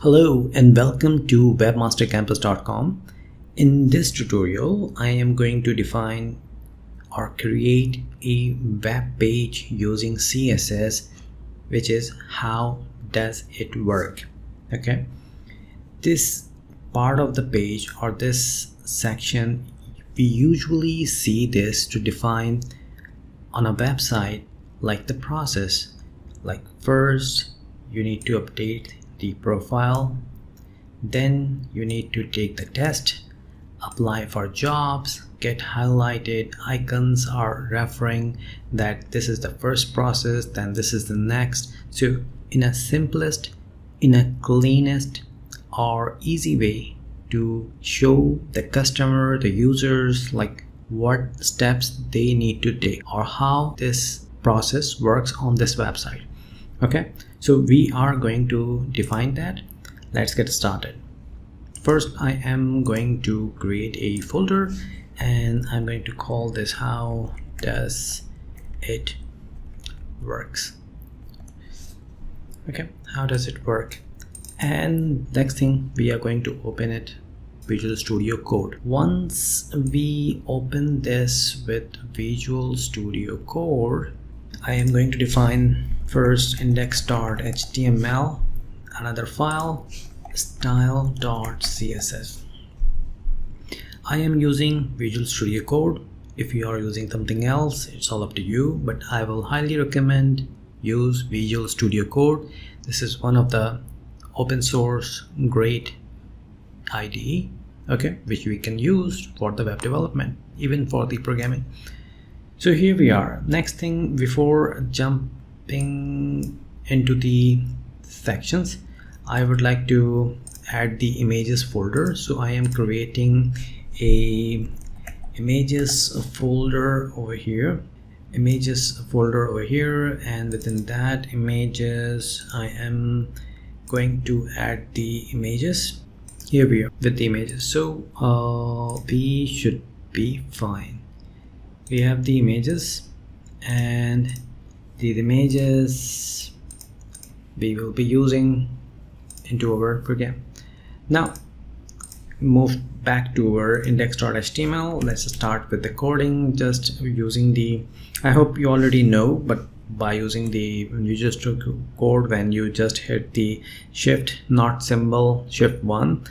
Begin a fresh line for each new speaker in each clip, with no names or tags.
Hello and welcome to webmastercampus.com. In this tutorial, I am going to define or create a web page using CSS, which is how does it work. Okay, this part of the page or this section, we usually see this to define on a website like the process. Like first, you need to update the profile, then you need to take the test, apply for jobs, get highlighted icons are referring that this is the first process, then this is the next. So in a simplest, in a cleanest or easy way to show the customer, the users, like what steps they need to take or how this process works on this website. Okay, so we are going to define that. Let's get started. First, I am going to create a folder and I'm going to call this how does it works. Okay, how does it work? And next thing, we are going to open it, Visual Studio Code. Once we open this with Visual Studio Code, I am going to define first index.html, another file, style.css. I am using Visual Studio Code. If you are using something else, it's all up to you, but I will highly recommend use Visual Studio Code. This is one of the open source great IDE, okay, which we can use for the web development, even for the programming. So here we are. Next thing, before jumping into the sections, I would like to add the images folder. So I am creating a images folder over here, and within that images I am going to add the images. Here we are with the images. So we should be fine. We have the images, and these images we will be using into our program. Now move back to our index.html. Let's start with the coding, just using the, I hope you already know, but by using the Visual Studio Code, when you just hit the shift not symbol, shift 1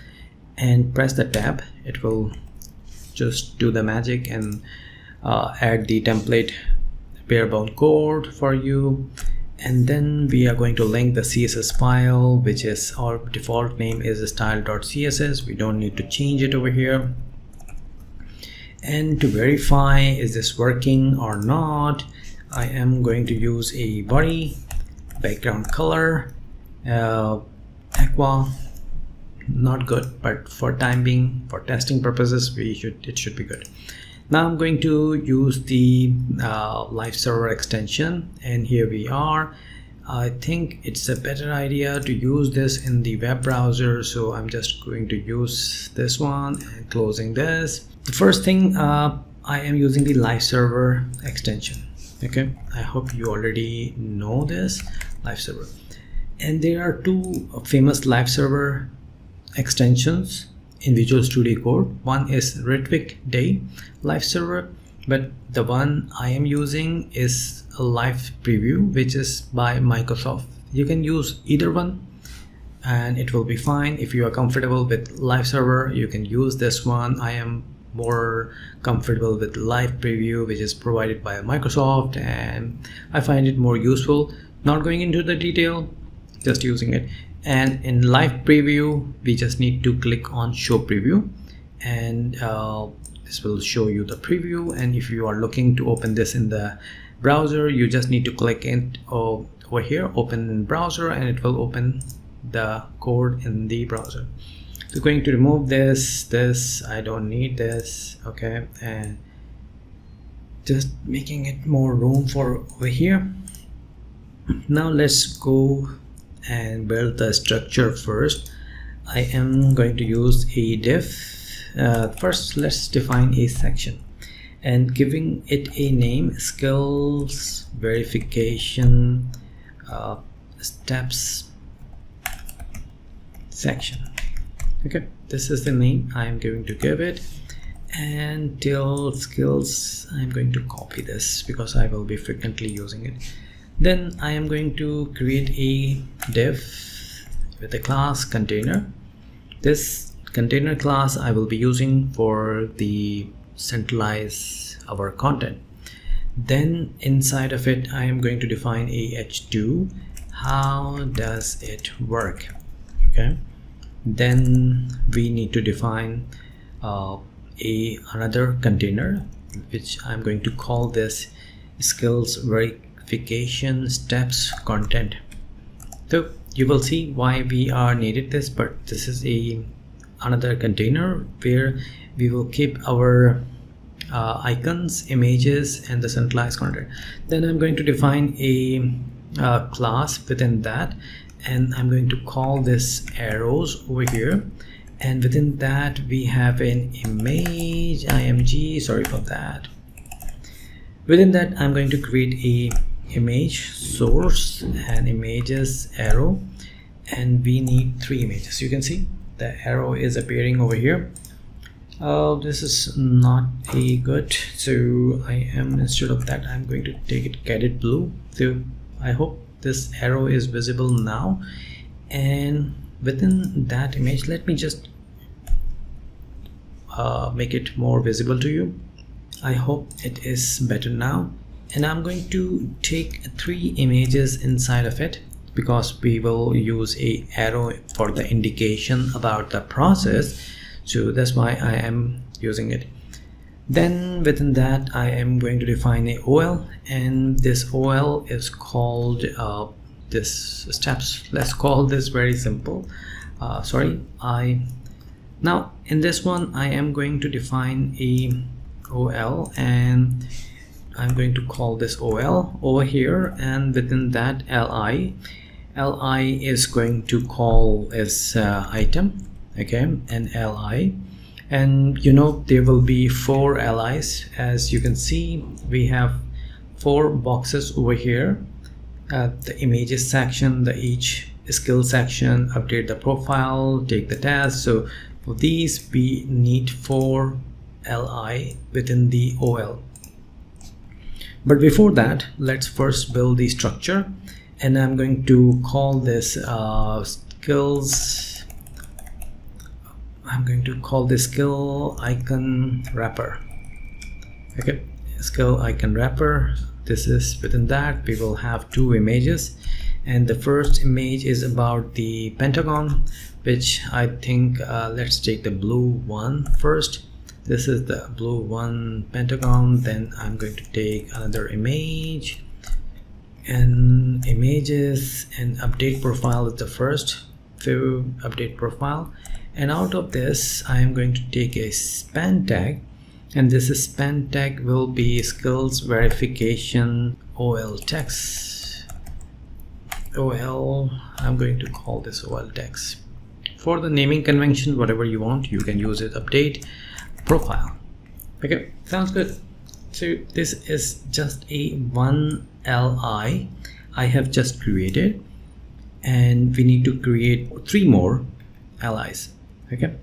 and press the tab, it will just do the magic and add the template bare-bone code for you. And then we are going to link the CSS file, which is our default name is style.css. We don't need to change it over here. And to verify is this working or not, I am going to use a body background color aqua. Not good, but for time being, for testing purposes, it should be good. Now I'm going to use the live server extension, and here we are. I think it's a better idea to use this in the web browser, so I'm just going to use this one and closing this. The first thing, I am using the live server extension. Okay, I hope you already know this live server, and there are two famous live server extensions in Visual Studio Code. One is Ritwik Day live server, but the one I am using is a live preview, which is by Microsoft. You can use either one and it will be fine. If you are comfortable with live server, you can use this one. I am more comfortable with live preview, which is provided by Microsoft, and I find it more useful. Not going into the detail, just using it. And in live preview, we just need to click on show preview, and this will show you the preview. And if you are looking to open this in the browser, you just need to click it over here, open in browser, and it will open the code in the browser. So going to remove this, I don't need this. Okay, and just making it more room for over here. Now let's go and build the structure first. I am going to use a div. First, let's define a section and giving it a name, skills verification steps section. Okay, this is the name I am going to give it. And till skills, I'm going to copy this because I will be frequently using it. Then I am going to create a div with a class container. This container class I will be using for the centralize our content. Then inside of it I am going to define a h2. How does it work? Okay, then we need to define another container, which I'm going to call this skills verification steps content. So you will see why we are needed this, but this is another container where we will keep our icons, images, and the centralized content. Then I'm going to define a class within that, and I'm going to call this arrows over here. And within that we have an image img, sorry for that. Within that I'm going to create a image source and images arrow, and we need 3 images. You can see the arrow is appearing over here. This is not a good, so I am, instead of that, I'm going to take it get blue. So I hope this arrow is visible now. And within that image, let me just make it more visible to you. I hope it is better now. And I'm going to take 3 images inside of it because we will use a arrow for the indication about the process, so that's why I am using it. Then within that I am going to define a OL, and this OL is called this steps. Let's call this very simple. Now in this one I am going to define a OL, and I'm going to call this OL over here, and within that li is going to call as item, okay, and li, and you know there will be 4 li's. As you can see, we have 4 boxes over here, the images section, the each skill section, update the profile, take the test. So for these we need 4 li within the OL. But before that, let's first build the structure, and I'm going to call this skills. I'm going to call this skill icon wrapper. Okay, skill icon wrapper. This is within that we will have 2 images, and the first image is about the pentagon, which I think let's take the blue one first. This is the blue one pentagon. Then I'm going to take another image, and images, and update profile is the first. So update profile, and out of this I am going to take a span tag, and this is span tag will be skills verification OL text. OL, I'm going to call this OL text. For the naming convention, whatever you want, you can use it. Update profile. Okay, sounds good. So this is just a 1 li I have just created, and we need to create 3 more li's. Okay,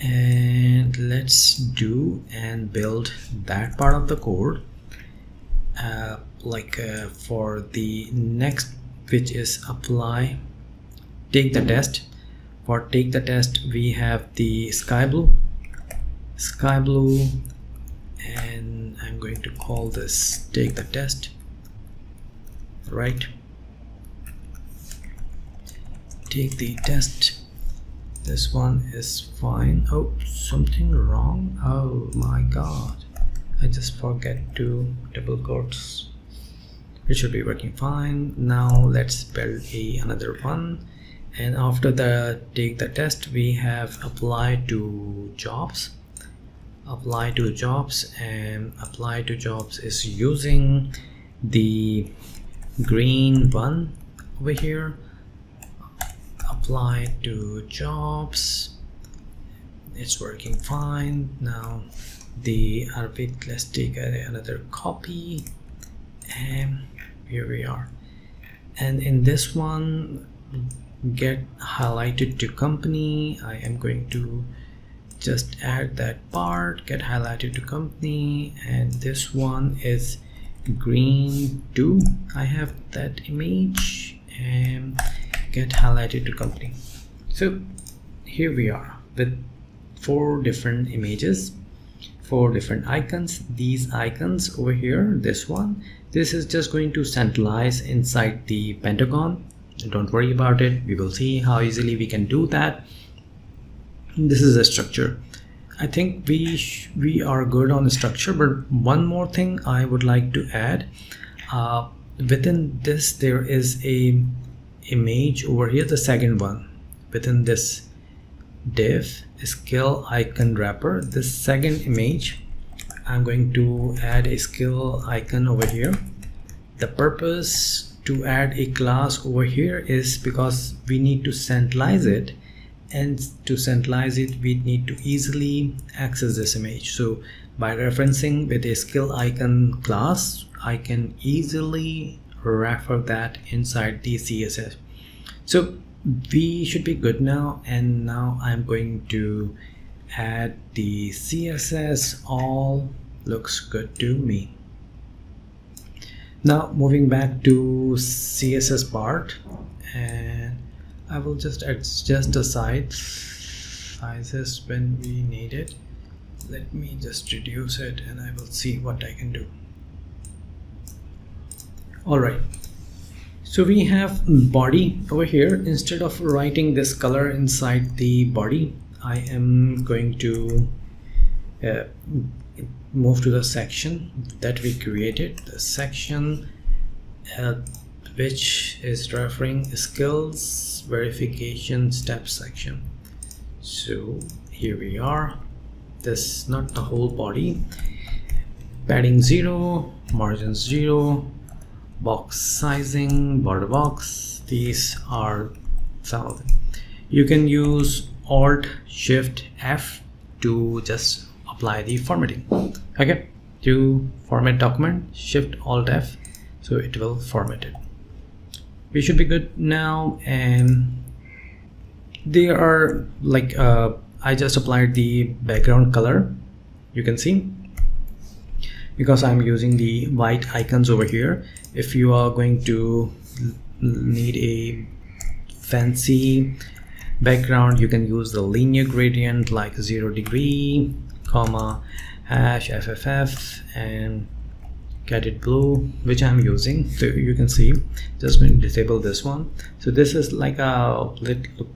and let's do and build that part of the code for the next, which is apply take the test. For take the test we have the sky blue, and I'm going to call this take the test, right? Take the test. This one is fine. Oh, something wrong. Oh my god, I just forget to double quotes. It should be working fine. Now let's build another one, and after the take the test we have apply to jobs. Apply to jobs, and apply to jobs is using the green one over here. Apply to jobs, it's working fine. Now the arbit, let's take another copy, and here we are. And in this one get highlighted to company. I am going to just add that part, get highlighted to company, and this one is green too. I have that image, and get highlighted to company. So here we are with 4 different images, 4 different icons. These icons over here, this one, this is just going to centralize inside the pentagon. Don't worry about it, we will see how easily we can do that. This is a structure. I think we are good on the structure, but one more thing I would like to add. Within this there is a image over here, the second one within this div, skill icon wrapper. This second image, I'm going to add a skill icon over here. The purpose to add a class over here is because we need to centralize it, and to centralize it we need to easily access this image. So by referencing with a skill icon class, I can easily refer that inside the CSS. So we should be good now, and now I'm going to add the CSS. All looks good to me. Now moving back to CSS part, and I will just adjust the sizes when we need it. Let me just reduce it and I will see what I can do. Alright, so we have body over here. Instead of writing this color inside the body, I am going to move to the section that we created, the section which is referring skills verification step section. So here we are, this not the whole body, padding 0, margin 0, box sizing, border box. These are some of them. You can use Alt Shift F to just apply the formatting. Okay, to format document, Shift Alt F, so it will format it. We should be good now, and they are like I just applied the background color, you can see, because I'm using the white icons over here. If you are going to need a fancy background, you can use the linear gradient like 0 degree, comma, hash FFF, and get it blue, which I'm using. So you can see, just going to disable this one. So this is like a little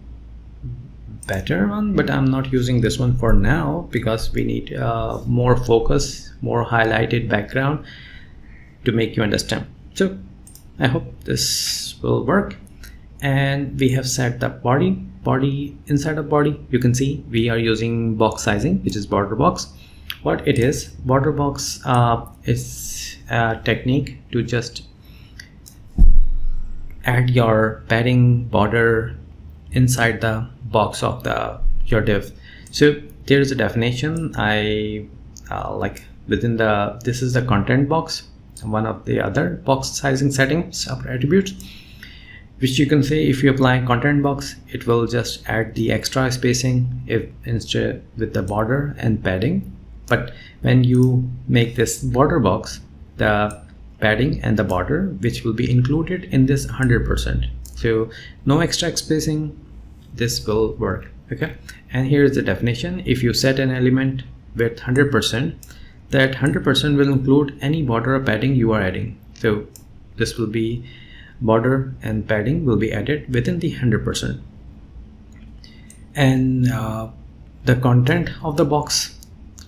better one, but I'm not using this one for now because we need more focus, more highlighted background to make you understand. So I hope this will work. And we have set the body. Inside of body, you can see we are using box sizing, which is border box. What it is, border box is a technique to just add your padding border inside the box of your div. So there is a definition. I like within this is the content box, one of the other box sizing settings of attributes, which you can say if you apply content box, it will just add the extra spacing if instead with the border and padding. But when you make this border box, the padding and the border, which will be included in this 100%. So no extra spacing, this will work. Okay, and here is the definition. If you set an element with 100%, that 100% will include any border or padding you are adding. So this will be border and padding will be added within the 100%, and the content of the box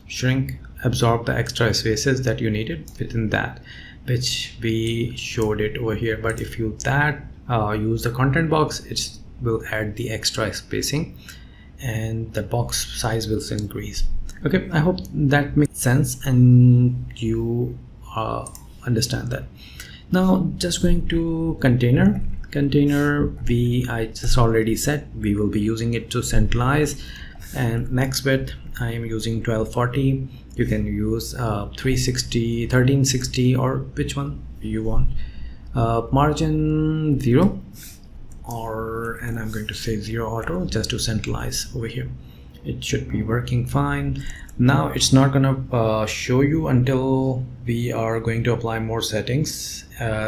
shrink, absorb the extra spaces that you needed within that, which we showed it over here. But if you use the content box, it will add the extra spacing and the box size will increase. Okay, I hope that makes sense and you understand that. Now just going to container. I just already said we will be using it to centralize, and max width I am using 1240. You can use 360, 1360, or which one you want. Margin 0, and I'm going to say 0 auto just to centralize over here. It should be working fine. Now it's not gonna show you until we are going to apply more settings,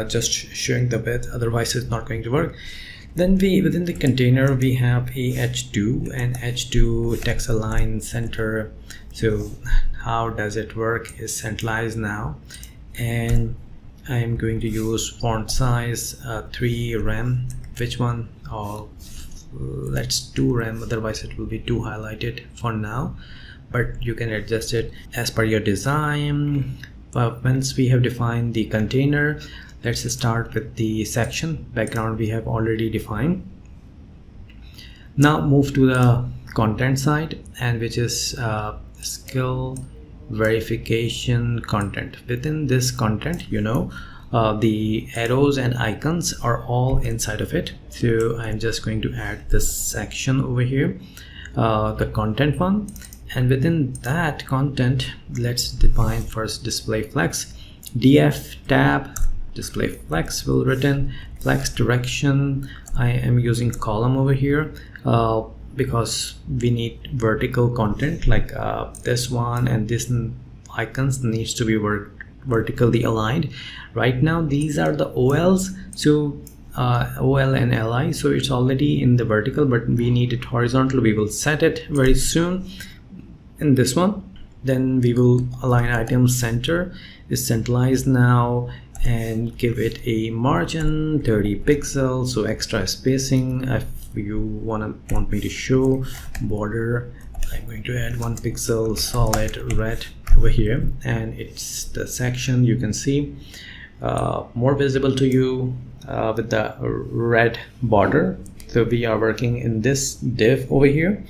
just showing the width, otherwise it's not going to work. Then within the container we have a h2 and h2 text align center. So how does it work is centralized now, and I'm going to use font size 3 rem. Which one? Let's 2 rem, otherwise it will be too highlighted for now, but you can adjust it as per your design. But once we have defined the container, let's start with the section. Background we have already defined. Now move to the content side, and which is skill verification content. Within this content, the arrows and icons are all inside of it. So I'm just going to add this section over here, the content one, and within that content let's define first display flex. df tab display flex will written flex direction. I am using column over here because we need vertical content like this one, and this icons needs to be vertically aligned. Right now these are the OLs, so OL and LI, so it's already in the vertical, but we need it horizontal. We will set it very soon in this one. Then we will align item center is centralized now, and give it a margin 30 pixels, so extra spacing. If you want me to show border, I'm going to add 1 pixel solid red over here, and it's the section you can see more visible to you with the red border. So we are working in this div over here.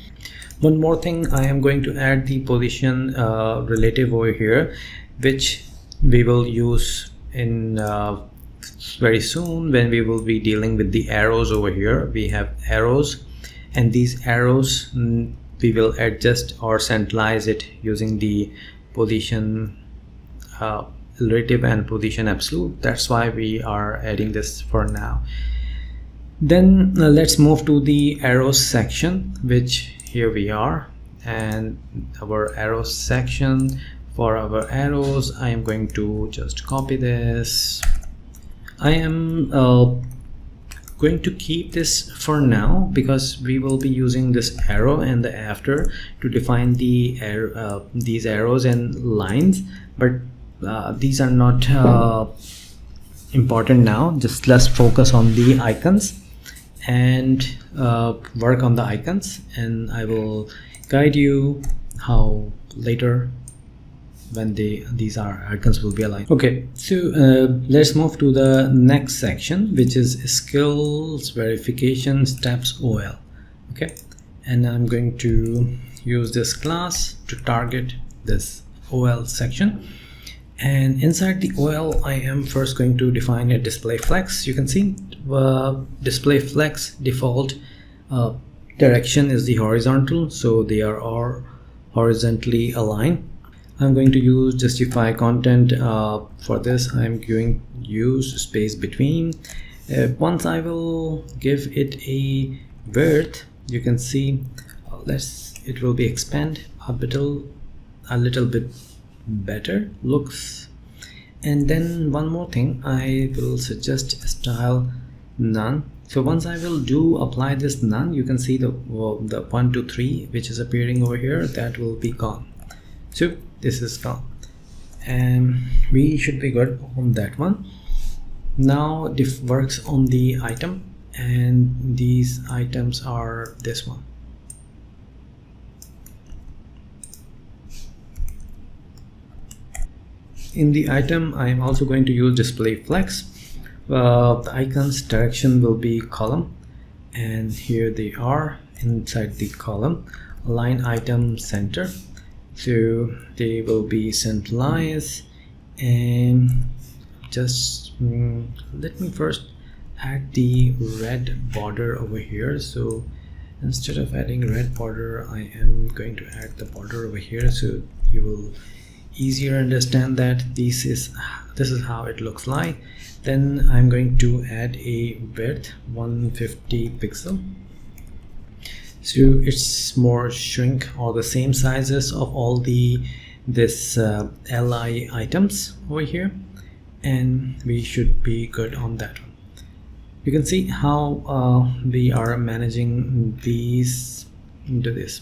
One more thing, I am going to add the position relative over here, which we will use in very soon when we will be dealing with the arrows over here. We have arrows, and these arrows we will adjust or centralize it using the position relative and position absolute. That's why we are adding this for now. Then let's move to the arrows section, which here we are, and our arrows section. For our arrows, I am going to just copy this. I am going to keep this for now because we will be using this arrow and the after to define the these arrows and lines, but these are not important now. Just let's focus on the icons and work on the icons, and I will guide you how later when these are icons will be aligned. Okay, so let's move to the next section, which is skills verification steps OL. Okay, and I'm going to use this class to target this OL section, and inside the OL I am first going to define a display flex. You can see display flex default direction is the horizontal, so they are all horizontally aligned. I'm going to use justify content. For this I'm going to use space between. Once I will give it a width, you can see it will be expand a little bit better looks. And then one more thing, I will suggest style none. So once I will apply this none, you can see the 1 2 3 which is appearing over here, that will be gone. So this is gone, and we should be good on that one. Now diff works on the item, and these items are this one. In the item I am also going to use display flex. The icons direction will be column, and here they are inside the column. Align item center, so they will be centralized. And just let me first add the red border over here. So instead of adding red border, I am going to add the border over here, so you will easier understand that this is this is how it looks like. Then I'm going to add a width 150 pixel, so it's more shrink or the same sizes of all this li items over here, and we should be good on that one. You can see how we are managing these into this.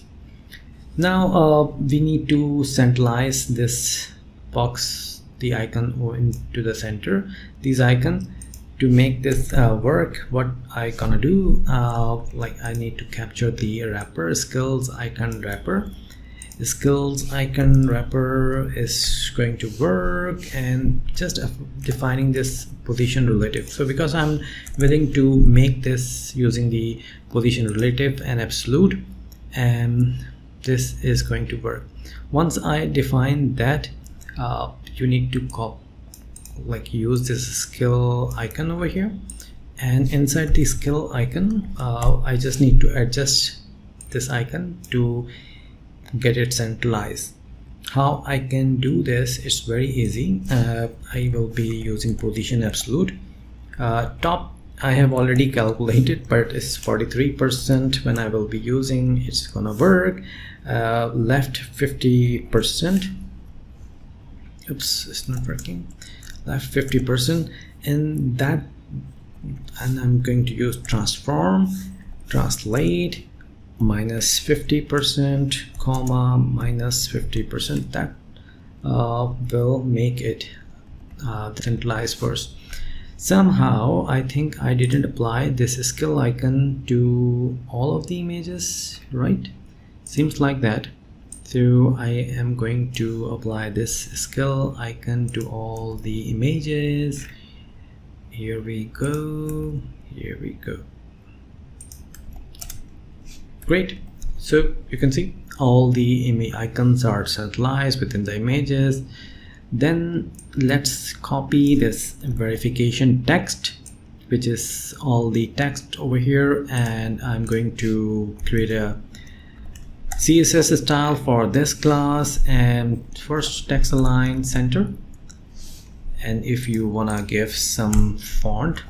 Now we need to centralize this box, the icon into the center, these icons. To make this work, what I gonna do, like I need to capture the wrapper, skills icon wrapper. The skills icon wrapper is going to work, and just defining this position relative. So because I'm willing to make this using the position relative and absolute, and this is going to work. Once I define that, you need to use this skill icon over here, and inside the skill icon I just need to adjust this icon to get it centralized. How I can do this is very easy. I will be using position absolute. Top I have already calculated, but it's 43%. When I will be using, it's gonna work. Left 50%. Oops, it's not working. Left 50%, and I'm going to use transform, translate, minus 50%, comma, minus 50%. That will make it centralized first. Somehow I think I didn't apply this skill icon to all of the images, right? Seems like that. So I am going to apply this skill icon to all the images. Here we go, here we go. Great. So you can see all the image icons are centralized within the images. Then let's copy this verification text, which is all the text over here, and I'm going to create a CSS style for this class, and first text align center. And if you wanna give some font,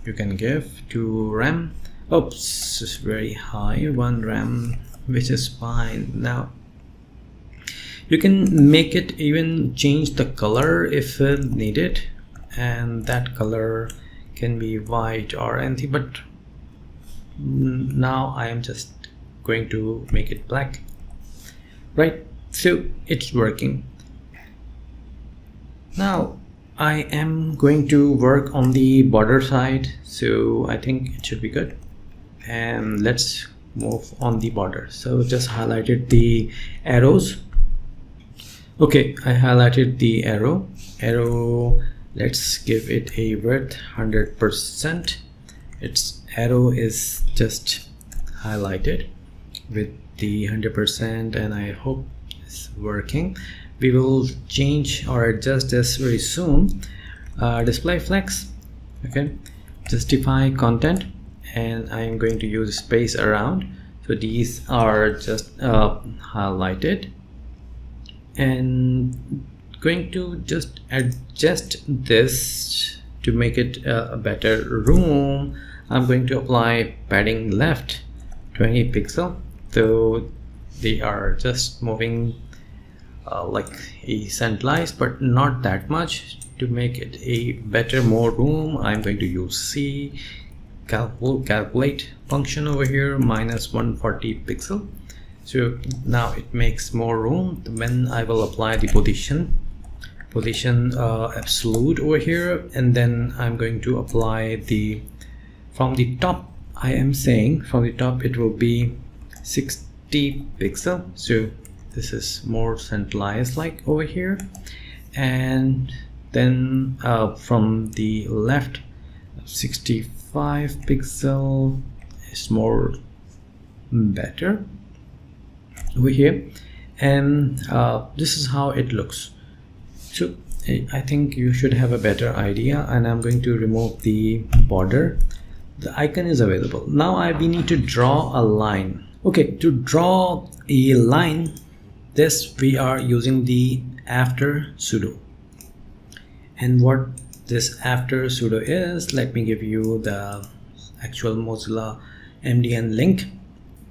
you can give to rem. Oops, it's very high, 1 rem, which is fine. Now you can make it, even change the color if needed, and that color can be white or anything, but now I am just going to make it black, right? So it's working. Now I am going to work on the border side, so I think it should be good. And let's move on the border. So just highlighted the arrows. Okay, I highlighted the arrow. Let's give it a width 100%. Its arrow is just highlighted with the 100%, and I hope it's working. We will change or adjust this very soon. Display flex, okay, justify content, and I'm going to use space around. So these are just highlighted, and going to just adjust this to make it a better room. I'm going to apply padding left 20 pixel, so they are just moving like a centralized, but not that much. To make it a better, more room, I'm going to use C calculate function over here, minus 140 pixel. So now it makes more room. When I will apply the position absolute over here, and then I'm going to apply the from the top. I am saying from the top it will be 60 pixel. So this is more centralized like over here, and then from the left 65 pixel is more better over here, and this is how it looks. So I think you should have a better idea, and I'm going to remove the border. The icon is available. Now we need to draw a line. Okay, to draw a line, this we are using the after pseudo, And what this after pseudo is, let me give you the actual Mozilla MDN link.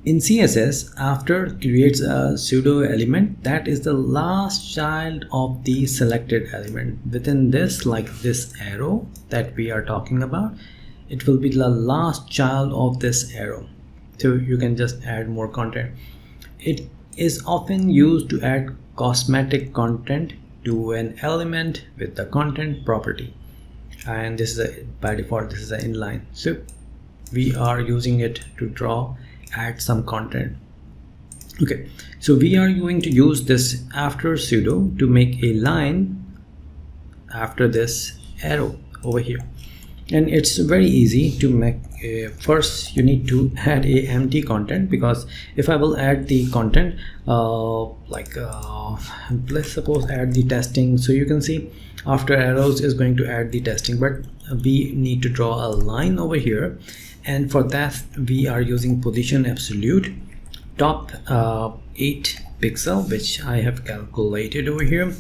In CSS, after creates a pseudo element that is the last child of the selected element. Within this, like this arrow that we are talking about, it will be the last child of this arrow. So you can just add more content. It is often used to add cosmetic content to an element with the content property. And this is by default, this is an inline. So we are using it to add some content. Okay, so we are going to use this after pseudo to make a line after this arrow over here. And it's very easy to make. First you need to add a empty content, because if I will add the content let's suppose add the testing, so you can see after arrows is going to add the testing, but we need to draw a line over here, and for that we are using position absolute top 8 pixel, which I have calculated over here.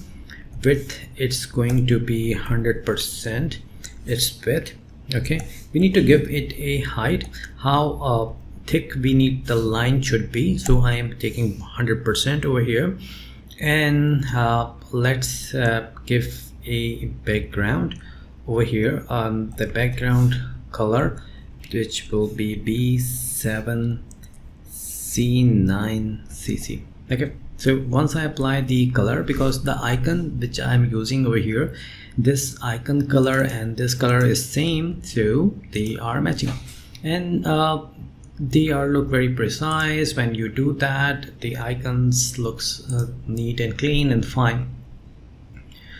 Width, it's going to be 100% its width. Okay, we need to give it a height, how thick we need the line should be, so I am taking 100% over here. And let's give a background over here. The background color, which will be B7C9CC. okay, so once I apply the color, because the icon which I'm using over here, this icon color and this color is same, so they are matching up, and they are look very precise. When you do that, the icons looks neat and clean and fine.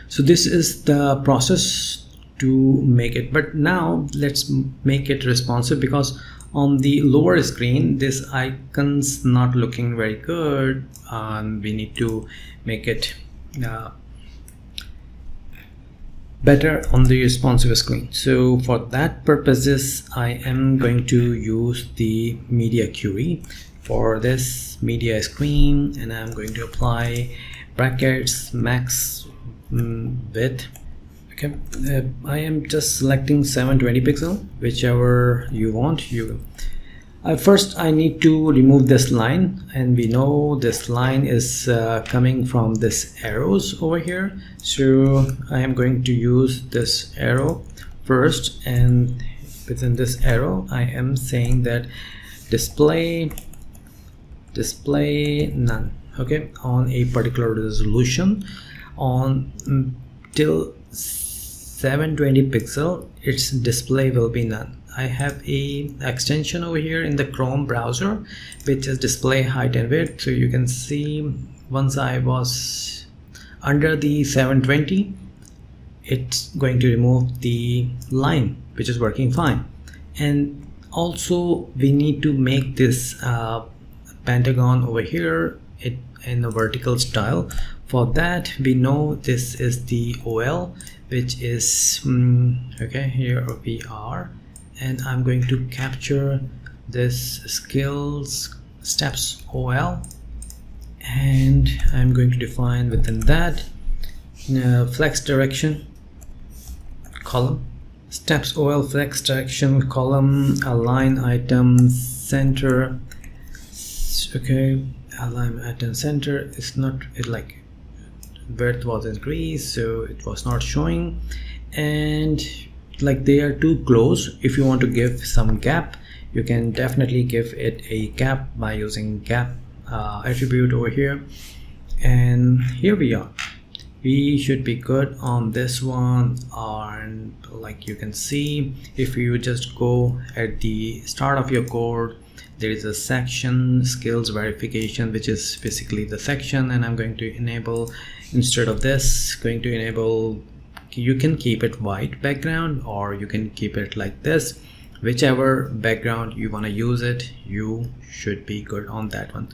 So this is the process to make it. But now let's make it responsive, because on the lower screen this icons not looking very good, and we need to make it better on the responsive screen. So for that purposes, I am going to use the media query for this media screen, and I'm going to apply brackets max width. Okay, I am just selecting 720 pixel, whichever you want. First I need to remove this line, and we know this line is coming from this arrows over here, so I am going to use this arrow first, and within this arrow I am saying that display none. Okay, on a particular resolution on till 720 pixel, its display will be none. I have a extension over here in the Chrome browser which is display height and width. So you can see once I was under the 720, it's going to remove the line, which is working fine. And also we need to make this pentagon over here in a vertical style. For that we know this is the OL, which is okay, here we are, and I'm going to capture this skills steps OL, and I'm going to define within that flex direction column, steps OL flex direction column, align item center. Okay, align item center is not like width was increased, so it was not showing, and like they are too close. If you want to give some gap, you can definitely give it a gap by using gap attribute over here. And here we are, we should be good on this one. And like you can see, if you just go at the start of your code, there is a section skills verification, which is basically the section, and I'm going to enable, instead of this, going to enable, you can keep it white background or you can keep it like this, whichever background you want to use it, you should be good on that one.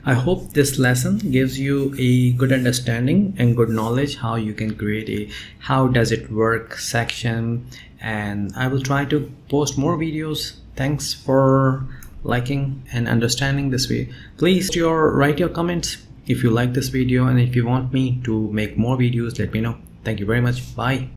I hope this lesson gives you a good understanding and good knowledge how you can create a how does it work section, and I will try to post more videos. Thanks for liking and understanding this video. Please write your comments if you like this video, and if you want me to make more videos, let me know. Thank you very much. Bye.